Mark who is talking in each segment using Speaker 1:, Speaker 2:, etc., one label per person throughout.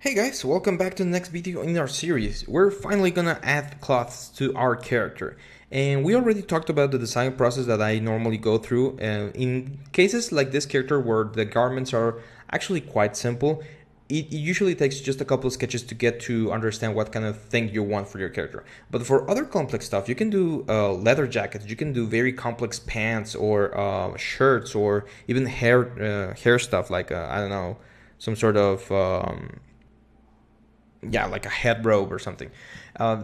Speaker 1: Hey guys, welcome back to the next video in our series. We're finally gonna add cloths to our character. And we already talked about the design process that I normally go through. In cases like this character where the garments are actually quite simple, it usually takes just a couple of sketches to get to understand what kind of thing you want for your character. But for other complex stuff, you can do leather jackets, you can do very complex pants or shirts or even hair stuff like, I don't know, some sort of... yeah, like a head robe or something.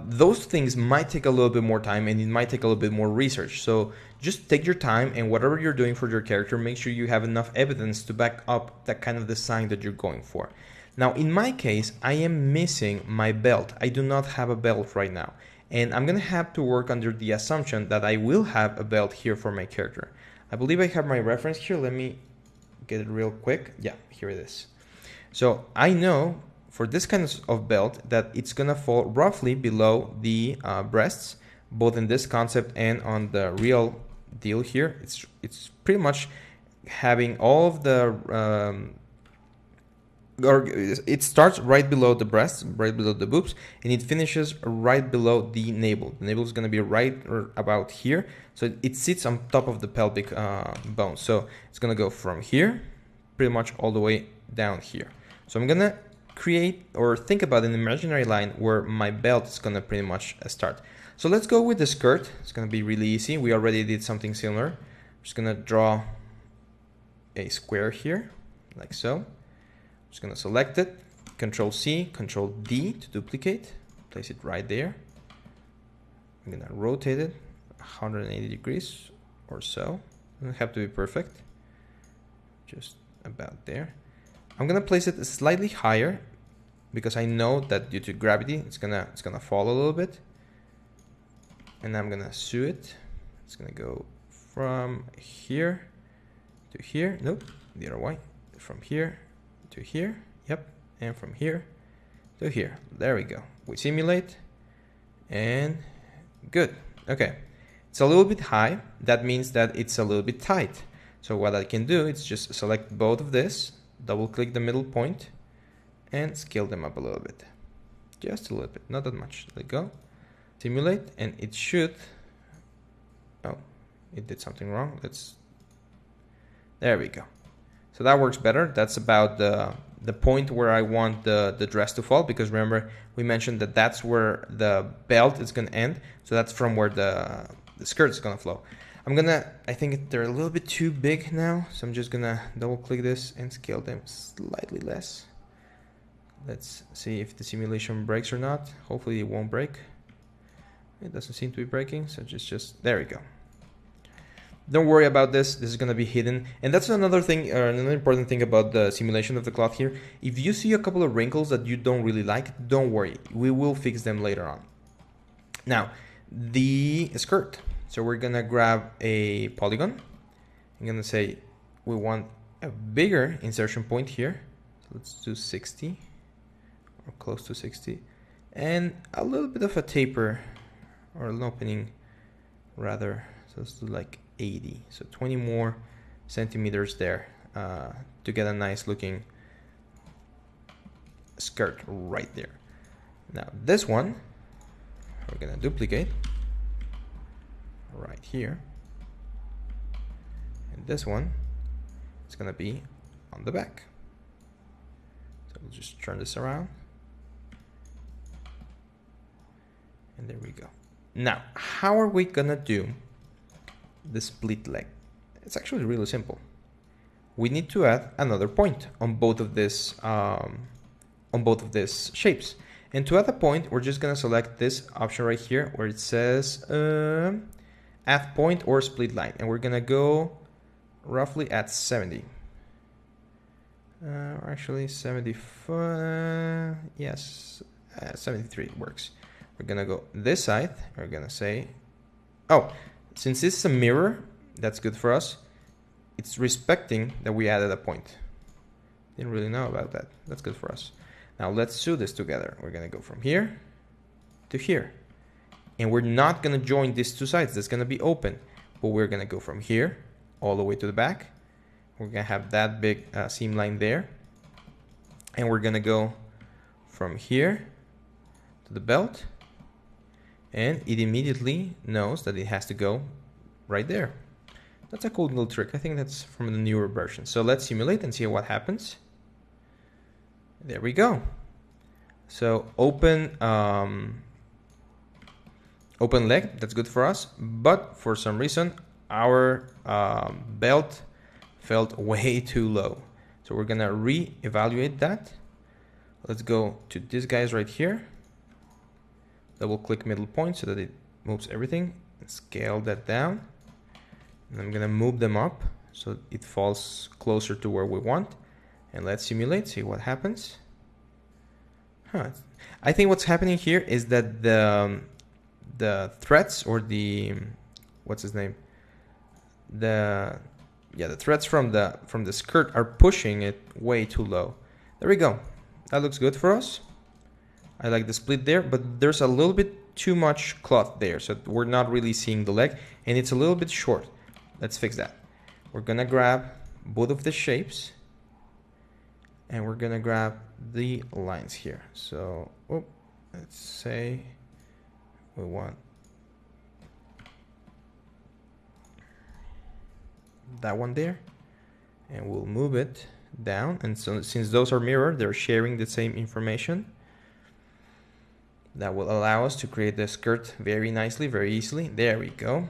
Speaker 1: Those things might take a little bit more time and it might take a little bit more research. So just take your time and whatever you're doing for your character, make sure you have enough evidence to back up that kind of design that you're going for. Now, in my case, I am missing my belt. I do not have a belt right now. And I'm going to have to work under the assumption that I will have a belt here for my character. I believe I have my reference here. Let me get it real quick. Yeah, here it is. So I know for this kind of belt that it's gonna fall roughly below the breasts, both in this concept and on the real deal here. It's pretty much having all of the or it starts right below the breasts, right below the boobs, and it finishes right below the navel. The navel is going to be right about here, so it sits on top of the pelvic bone. So it's going to go from here pretty much all the way down here. So I'm going to create or think about an imaginary line where my belt is going to pretty much start. So let's go with the skirt. It's going to be really easy. We already did something similar. I'm just going to draw a square here, like so. Just going to select it, Control C, Control D to duplicate, place it right there. I'm going to rotate it 180 degrees or so. Doesn't have to be perfect, just about there. I'm going to place it slightly higher because I know that due to gravity it's gonna fall a little bit. And I'm going to sew it. It's going to go from here to here. Nope, the other way. From here to here, yep, and from here to here. There we go. We simulate, and good. Okay, it's a little bit high. That means that it's a little bit tight. So what I can do is just select both of this, double click the middle point, and scale them up a little bit. Just a little bit, not that much. Let go. Simulate, and it should... Oh, it did something wrong. There we go. So that works better. That's about the point where I want the dress to fall, because remember we mentioned that that's where the belt is going to end. So that's from where the skirt is going to flow. I think they're a little bit too big now. So I'm just going to double click this and scale them slightly less. Let's see if the simulation breaks or not. Hopefully it won't break. It doesn't seem to be breaking. So just there we go. Don't worry about this. This is going to be hidden. And that's another thing, another important thing about the simulation of the cloth here. If you see a couple of wrinkles that you don't really like, don't worry. We will fix them later on. Now, the skirt. So we're going to grab a polygon. I'm going to say we want a bigger insertion point here. So let's do 60 or close to 60. And a little bit of a taper or an opening rather. So let's do like 80, so 20 more centimeters there to get a nice looking skirt right there. Now this one we're gonna duplicate right here, and this one is gonna be on the back. So we'll just turn this around, and there we go. Now how are we gonna do the split leg? It's actually really simple. We need to add another point on both of these shapes. And to add a point, we're just gonna select this option right here where it says add point or split line, and we're gonna go roughly at 70. Actually 75. Yes, 73 works. We're gonna go this side. We're gonna say, oh, since this is a mirror, that's good for us. It's respecting that we added a point. Didn't really know about that. That's good for us. Now let's sew this together. We're going to go from here to here. And we're not going to join these two sides. That's going to be open. But we're going to go from here all the way to the back. We're going to have that big seam line there. And we're going to go from here to the belt, and it immediately knows that it has to go right there. That's a cool little trick. I think that's from the newer version. So let's simulate and see what happens. There we go. So open open leg, that's good for us, but for some reason our belt felt way too low. So we're gonna re-evaluate that. Let's go to these guys right here. Double click middle point so that it moves everything. Scale that down. And I'm gonna move them up so it falls closer to where we want. And let's simulate, see what happens. I think what's happening here is that the threads, or the, what's his name? The threads from the skirt are pushing it way too low. There we go. That looks good for us. I like the split there, but there's a little bit too much cloth there, so we're not really seeing the leg, and it's a little bit short. Let's fix that. We're gonna grab both of the shapes, and we're gonna grab the lines here. So let's say we want that one there, and we'll move it down. And so since those are mirrored, they're sharing the same information. That will allow us to create the skirt very nicely, very easily. There we go.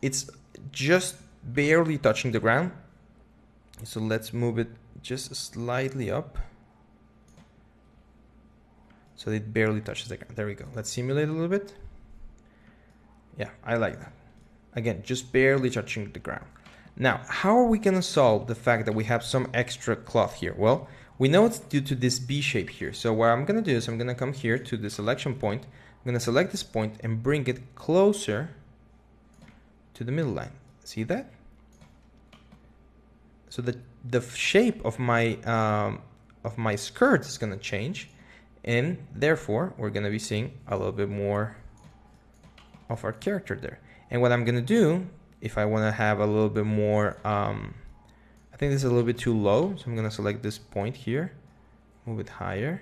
Speaker 1: It's just barely touching the ground, so let's move it just slightly up so it barely touches the ground. There we go. Let's simulate a little bit. Yeah, I like that. Again, just barely touching the ground. Now, how are we gonna solve the fact that we have some extra cloth here? Well, we know it's due to this B shape here. So what I'm gonna do is I'm gonna come here to the selection point. I'm gonna select this point and bring it closer to the middle line. See that? So the shape of my skirt is gonna change, and therefore we're gonna be seeing a little bit more of our character there. And what I'm gonna do, if I wanna have a little bit more, I think this is a little bit too low, so I'm gonna select this point here, move it higher,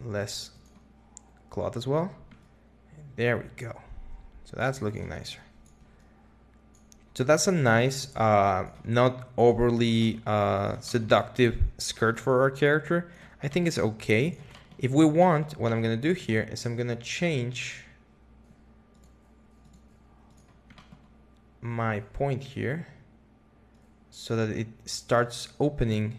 Speaker 1: less cloth as well. And there we go. So that's looking nicer. So that's a nice, not overly seductive skirt for our character. I think it's okay. If we want, what I'm gonna do here is I'm gonna change my point here so that it starts opening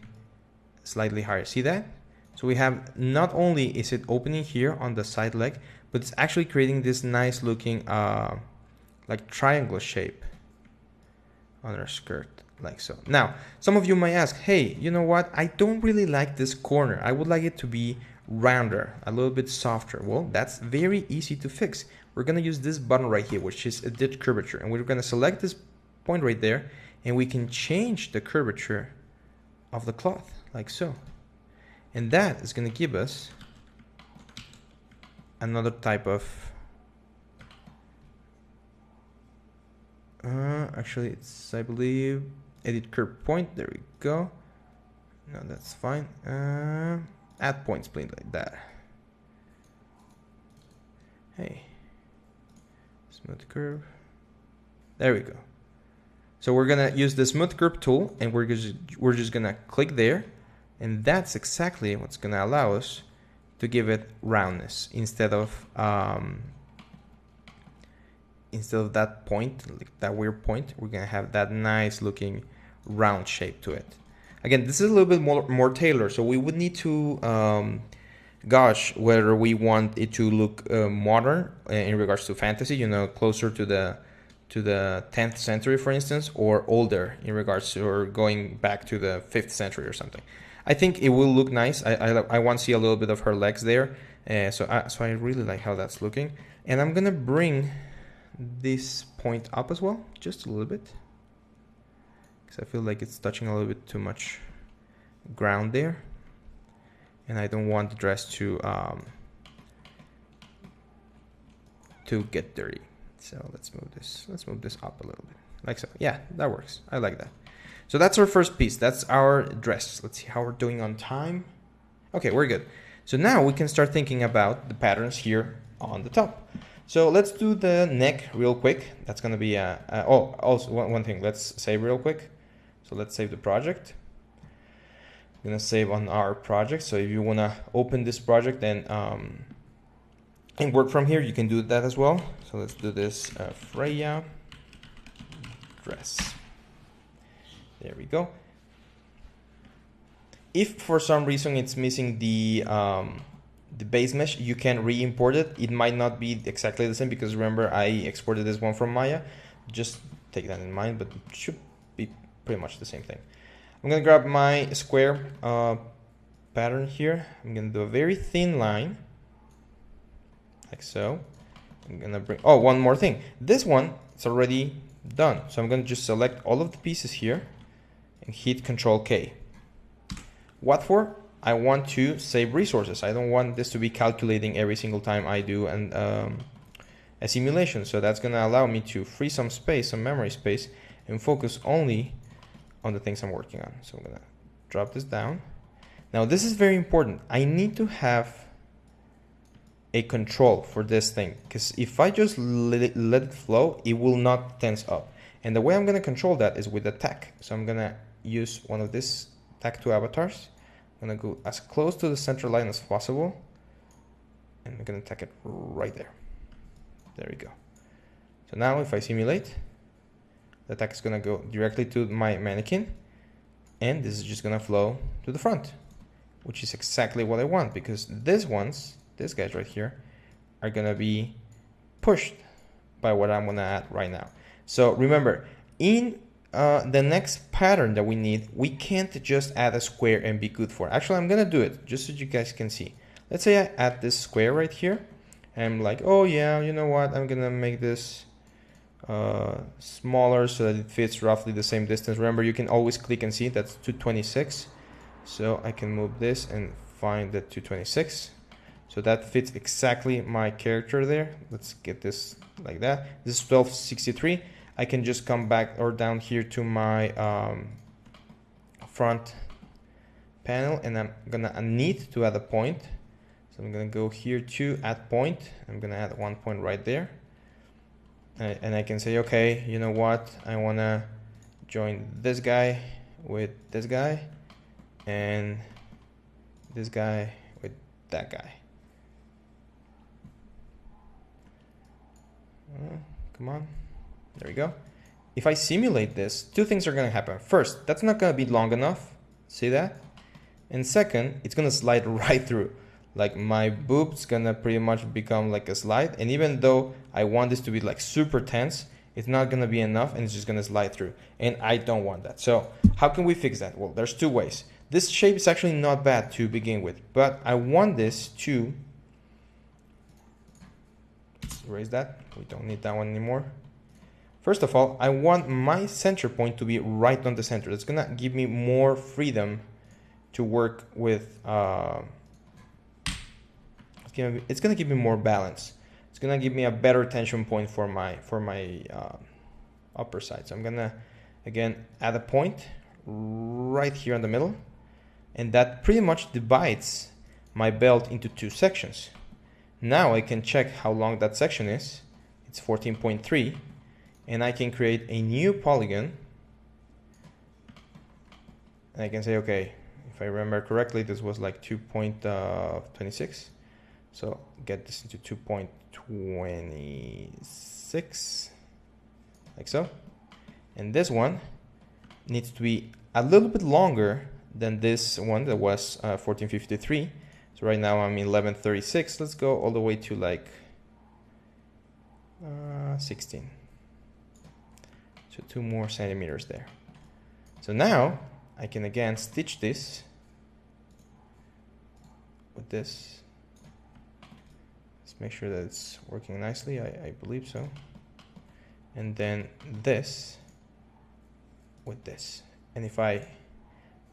Speaker 1: slightly higher. See that? So we have, not only is it opening here on the side leg, but it's actually creating this nice looking like triangle shape on our skirt, like so. Now, some of you might ask, hey, you know what? I don't really like this corner. I would like it to be rounder, a little bit softer. Well, that's very easy to fix. We're gonna use this button right here, which is edit curvature, and we're gonna select this point right there, and we can change the curvature of the cloth, like so. And that is gonna give us another type of, actually it's, I believe, edit curve point. There we go. No, that's fine. Add point split like that. Hey, smooth curve. There we go. So we're gonna use the smooth curve tool, and we're just gonna click there, and that's exactly what's gonna allow us to give it roundness instead of that point, like that weird point. We're gonna have that nice looking round shape to it. Again, this is a little bit more tailored, so we would need to gauge whether we want it to look modern in regards to fantasy, you know, closer to the 10th century, for instance, or older in regards to, or going back to the 5th century or something. I think it will look nice. I want to see a little bit of her legs there, so I really like how that's looking. And I'm gonna bring this point up as well, just a little bit, because I feel like it's touching a little bit too much ground there, and I don't want the dress to get dirty. So let's move this up a little bit, like so. Yeah, that works. I like that. So that's our first piece. That's our dress. Let's see how we're doing on time. Okay, we're good. So now we can start thinking about the patterns here on the top. So let's do the neck real quick. That's going to be oh, also one thing. Let's save real quick. So let's save the project. I'm going to save on our project. So if you want to open this project and work from here, you can do that as well. So let's do this Freya dress. There we go. If for some reason it's missing the base mesh, you can re-import it. It might not be exactly the same because remember I exported this one from Maya. Just take that in mind, but it should be pretty much the same thing. I'm gonna grab my square pattern here. I'm gonna do a very thin line, like so. I'm gonna bring, oh, one more thing. This one is already done. So I'm gonna just select all of the pieces here and hit Control K. What for? I want to save resources. I don't want this to be calculating every single time I do a simulation. So that's gonna allow me to free some space, some memory space, and focus only on the things I'm working on. So I'm gonna drop this down. Now this is very important. I need to have a control for this thing, because if I just let it flow, it will not tense up. And the way I'm gonna control that is with the tack. So I'm gonna use one of these tack to avatars. I'm gonna go as close to the center line as possible, and I'm gonna tack it right there. There we go. So now if I simulate, the tack is gonna go directly to my mannequin, and this is just gonna flow to the front, which is exactly what I want, because these guys right here, are gonna be pushed by what I'm gonna add right now. So remember, in the next pattern that we need, we can't just add a square and be good for it. Actually, I'm gonna do it just so you guys can see. Let's say I add this square right here, and I'm like, oh yeah, you know what, I'm gonna make this smaller so that it fits roughly the same distance. Remember, you can always click and see that's 226. So I can move this and find the 226. So that fits exactly my character there. Let's get this like that. This is 1263. I can just come back or down here to my front panel, and I'm gonna need to add a point. So I'm gonna go here to add point. I'm gonna add one point right there. And I can say, okay, you know what? I wanna join this guy with this guy, and this guy with that guy. Come on. There we go. If I simulate this, two things are going to happen. First, that's not going to be long enough. See that? And second, it's going to slide right through. Like my boob's going to pretty much become like a slide. And even though I want this to be like super tense, it's not going to be enough, and it's just going to slide through. And I don't want that. So how can we fix that? Well, there's two ways. This shape is actually not bad to begin with, but I want this to, let's erase that. We don't need that one anymore. First of all, I want my center point to be right on the center. It's gonna give me more freedom to work with. It's gonna give me more balance. It's gonna give me a better tension point for my upper side. So I'm gonna again add a point right here in the middle, and that pretty much divides my belt into two sections. Now I can check how long that section is. It's 14.3. And I can create a new polygon, and I can say, okay, if I remember correctly, this was like 2.26. So get this into 2.26, like so. And this one needs to be a little bit longer than this one that was 1453. So right now I'm 1136. Let's go all the way to like 16. So 2 more centimeters there. So now I can again stitch this with this. Let's make sure that it's working nicely. I believe so. And then this with this. And if I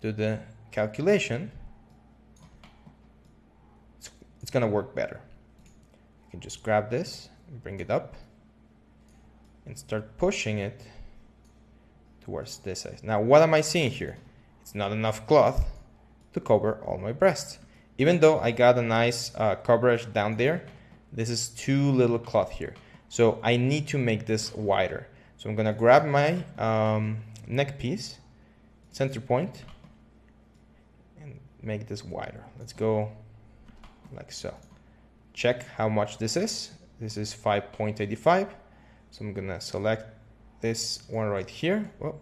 Speaker 1: do the calculation, it's gonna work better. You can just grab this and bring it up and start pushing it towards this side. Now, what am I seeing here? It's not enough cloth to cover all my breasts. Even though I got a nice coverage down there, this is too little cloth here. So I need to make this wider. So I'm gonna grab my neck piece, center point, and make this wider. Let's go like so. Check how much this is. This is 5.85. So I'm gonna select this one right here. Well,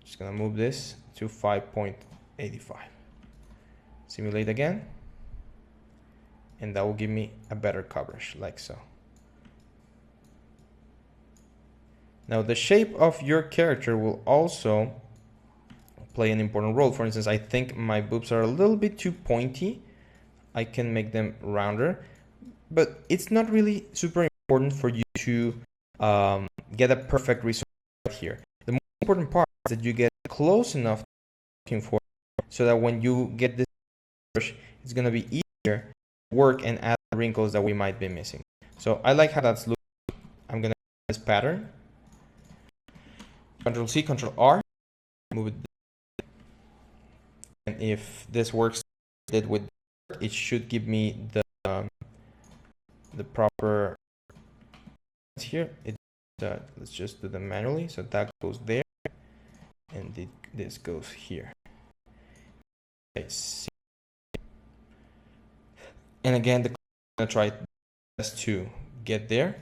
Speaker 1: just gonna move this to 5.85. Simulate again. And that will give me a better coverage, like so. Now the shape of your character will also play an important role. For instance, I think my boobs are a little bit too pointy. I can make them rounder, but it's not really super important for you to get a perfect result here. The most important part is that you get close enough to looking for, so that when you get this brush, it's gonna be easier to work and add wrinkles that we might be missing. So I like how that's looking. I'm gonna this pattern. Control C, Control R, move it. And if this works with it should give me the proper here. Let's just do them manually. So that goes there, and this goes here. Okay, and again, I'm gonna try best to get there.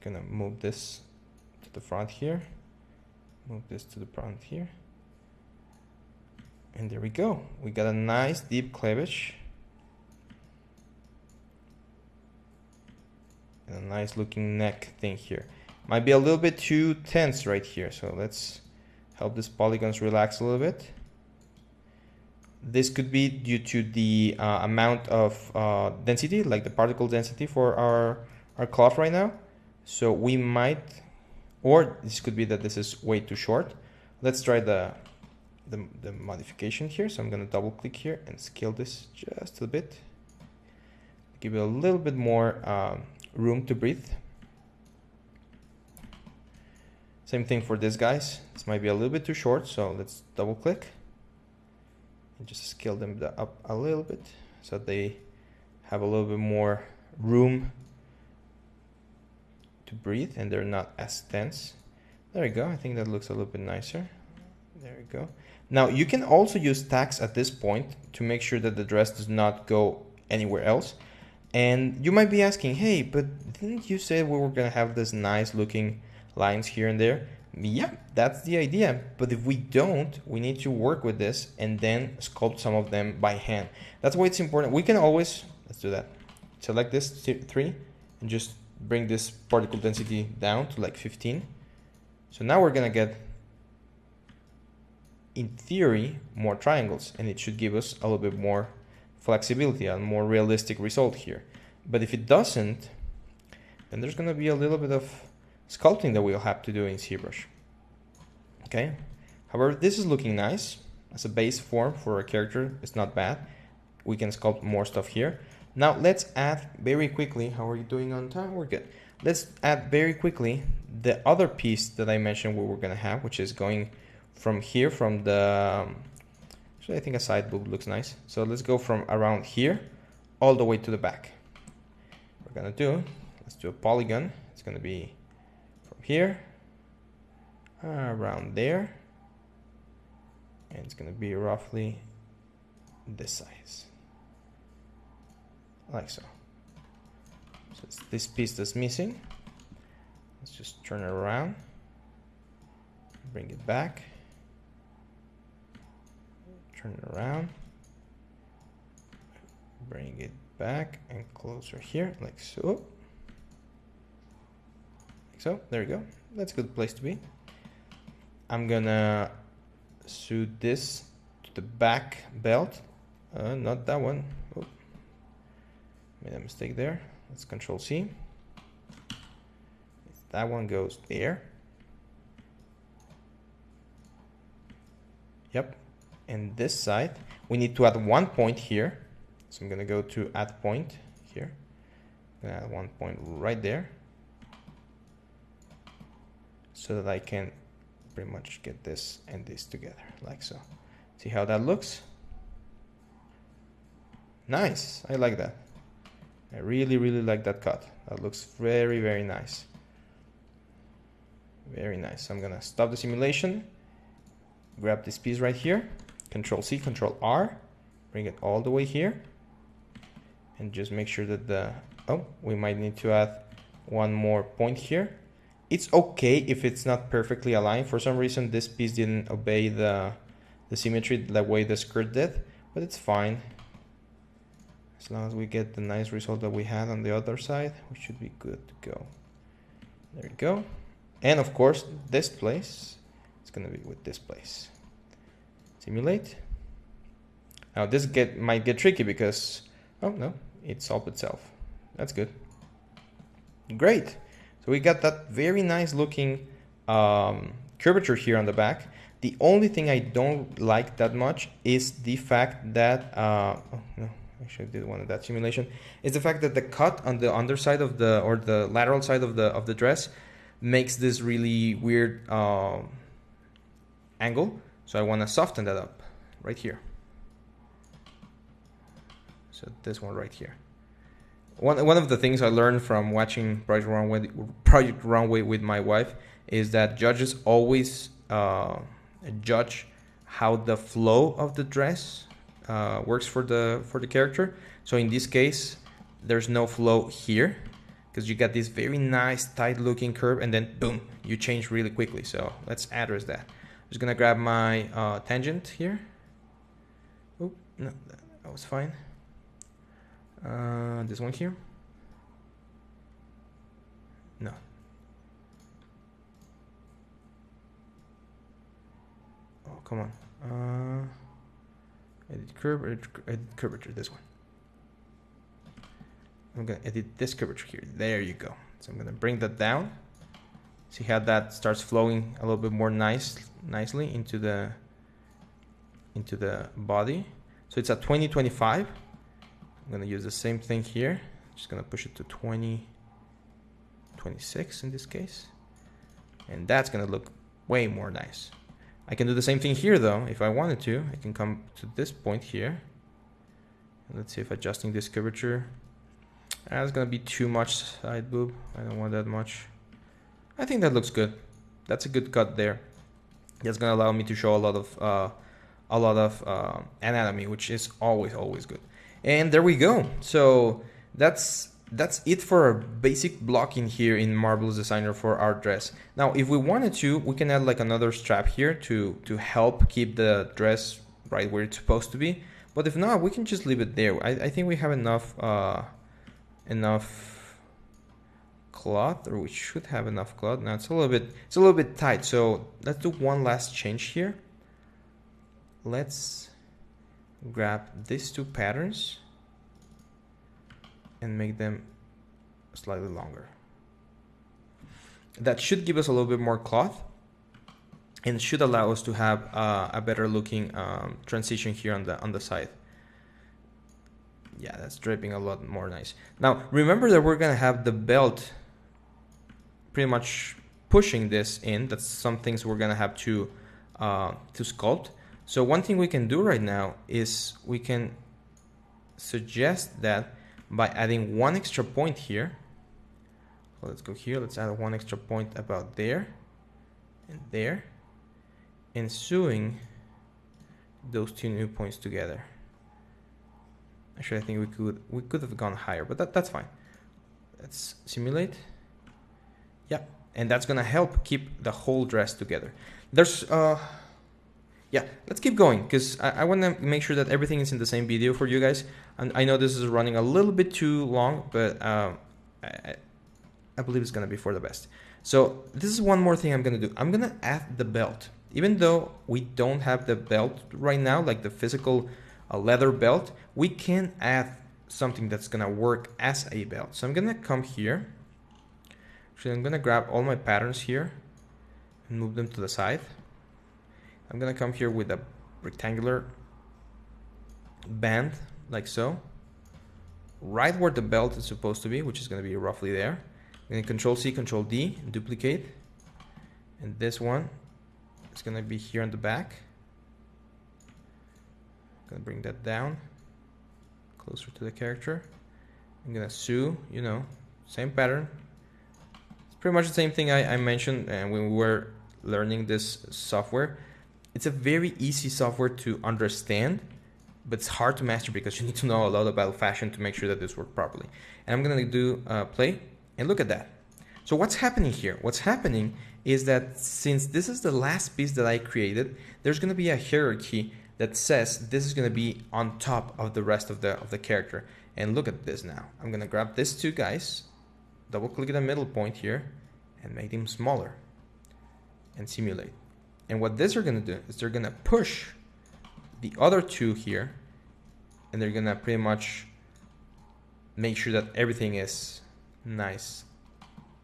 Speaker 1: Gonna move this to the front here. Move this to the front here. And there we go. We got a nice deep cleavage. And a nice looking neck thing here. Might be a little bit too tense right here. So let's help these polygons relax a little bit. This could be due to the amount of density, like the particle density for our cloth right now. So we might, or this could be that this is way too short. Let's try the modification here. So I'm going to double click here and scale this just a bit. Give it a little bit more room to breathe. Same thing for this, guys. This might be a little bit too short, so let's double click and just scale them up a little bit so they have a little bit more room to breathe and they're not as tense. There we go. I think that looks a little bit nicer. There we go. Now you can also use tags at this point to make sure that the dress does not go anywhere else. And you might be asking, hey, but didn't you say we were gonna have this nice looking lines here and there? Yeah, that's the idea. But if we don't, we need to work with this and then sculpt some of them by hand. That's why it's important. We can always, let's do that. Select this 3 and just bring this particle density down to like 15. So now we're gonna get, in theory, more triangles, and it should give us a little bit more flexibility, a more realistic result here. But if it doesn't, then there's gonna be a little bit of sculpting that we'll have to do in ZBrush. Okay. However, this is looking nice as a base form for a character. It's not bad. We can sculpt more stuff here. Now let's add very quickly. How are you doing on time? We're good. Let's add very quickly the other piece that I mentioned we were gonna have, which is going from here, from the actually I think a side boob looks nice. So let's go from around here all the way to the back. We're gonna do, let's do a polygon. It's gonna be from here around there, and it's gonna be roughly this size, like so. So it's this piece that's missing. Let's just turn it around, bring it back, turn it around, bring it back and closer here, like so. Like so, there we go. That's a good place to be. I'm gonna sew this to the back belt. Not that one. Oh, made a mistake there. Let's Control C. That one goes there. Yep. And this side, we need to add 1 point here. So I'm gonna go to add point here. I'm gonna add 1 point right there, so that I can pretty much get this and this together, like so. See how that looks? Nice, I like that. I really, really like that cut. That looks very, very nice. Very nice. I'm gonna stop the simulation, grab this piece right here, Control C, Control R, bring it all the way here, and just make sure that we might need to add one more point here. It's okay if it's not perfectly aligned. For some reason, this piece didn't obey the symmetry the way the skirt did, but it's fine. As long as we get the nice result that we had on the other side, we should be good to go. There we go. And of course, this place is going to be with this place. Simulate. Now this might get tricky because, oh no, it solved itself. That's good. Great. So we got that very nice looking curvature here on the back. The only thing I don't like that much is the fact that, oh no, actually I did one of that simulation, is the fact that the cut on the underside of the lateral side of the dress makes this really weird angle. So I want to soften that up right here. So this one right here. One of the things I learned from watching Project Runway with my wife is that judges always judge how the flow of the dress works for the character. So in this case, there's no flow here because you got this very nice tight looking curve, and then boom, you change really quickly. So let's address that. I'm just gonna grab my tangent here. Oh no, that was fine. This one here. No. Oh, come on. Edit curvature, this one. I'm gonna edit this curvature here. There you go. So I'm gonna bring that down. See how that starts flowing a little bit more nicely into the body. So it's at 2025. I'm gonna use the same thing here. Just gonna push it to 2026 in this case, and that's gonna look way more nice. I can do the same thing here though if I wanted to. I can come to this point here. Let's see if adjusting this curvature. That's gonna be too much side boob. I don't want that much. I think that looks good. That's a good cut there. That's gonna allow me to show a lot of anatomy, which is always good. And there we go. So that's it for our basic blocking here in Marvelous Designer for our dress. Now, if we wanted to, we can add like another strap here to help keep the dress right where it's supposed to be. But if not, we can just leave it there. I think we have enough cloth, or we should have enough cloth. Now it's a little bit tight. So let's do one last change here. Let's grab these two patterns and make them slightly longer. That should give us a little bit more cloth and should allow us to have a better looking transition here on the side. Yeah, that's draping a lot more nice. Now remember that we're gonna have the belt pretty much pushing this in. That's some things we're gonna have to sculpt. So one thing we can do right now is we can suggest that by adding one extra point here. So let's go here, let's add one extra point about there and there, and sewing those two new points together. Actually, I think we could have gone higher, but that's fine. Let's simulate. Yeah, and that's gonna help keep the whole dress together. There's yeah, let's keep going because I want to make sure that everything is in the same video for you guys. And I know this is running a little bit too long, but I believe it's gonna be for the best. So this is one more thing I'm gonna do. I'm gonna add the belt. Even though we don't have the belt right now, like the physical leather belt, we can add something that's gonna work as a belt. So I'm gonna come here. Actually, I'm gonna grab all my patterns here and move them to the side. I'm gonna come here with a rectangular band like so, right where the belt is supposed to be, which is gonna be roughly there. I'm gonna Control C, Control D, duplicate, and this one is gonna be here on the back. Gonna bring that down, closer to the character. I'm gonna sew, you know, same pattern. It's pretty much the same thing I mentioned when we were learning this software. It's a very easy software to understand, but it's hard to master because you need to know a lot about fashion to make sure that this works properly. And I'm gonna do play, and look at that. So what's happening here? What's happening is that since this is the last piece that I created, there's gonna be a hierarchy that says this is gonna be on top of the rest of the character. And look at this now. I'm gonna grab these two guys, double click the middle point here, and make them smaller, and simulate. And what these are gonna do is they're gonna push the other two here, and they're gonna pretty much make sure that everything is nice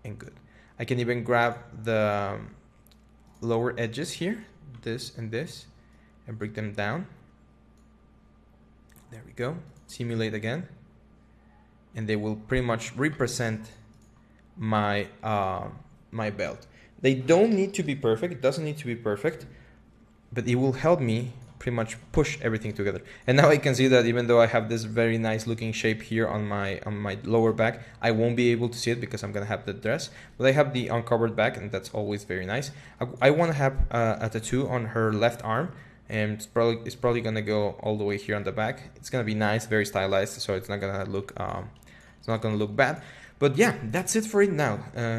Speaker 1: and good. I can even grab the lower edges here, this and this, and bring them down. There we go. Simulate again, and they will pretty much represent my my belt. They don't need to be perfect. It doesn't need to be perfect, but it will help me pretty much push everything together. And now I can see that even though I have this very nice looking shape here on my lower back, I won't be able to see it because I'm gonna have the dress, but I have the uncovered back, and that's always very nice. I want to have a tattoo on her left arm, and it's probably gonna go all the way here on the back. It's gonna be nice, very stylized, so it's not gonna look bad. But yeah, that's it for it now,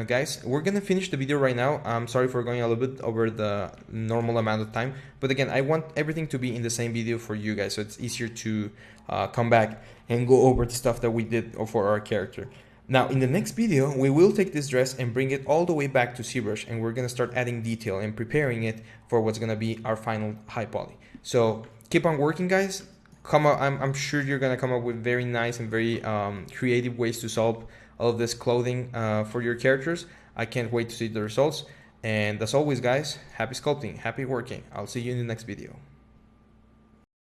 Speaker 1: guys. We're gonna finish the video right now. I'm sorry for going a little bit over the normal amount of time, but again, I want everything to be in the same video for you guys, so it's easier to come back and go over the stuff that we did for our character. Now, in the next video, we will take this dress and bring it all the way back to ZBrush, and we're gonna start adding detail and preparing it for what's gonna be our final high poly. So keep on working, guys. I'm sure you're gonna come up with very nice and very creative ways to solve all of this clothing for your characters. I can't wait to see the results. And as always, guys, happy sculpting, happy working. I'll see you in the next video.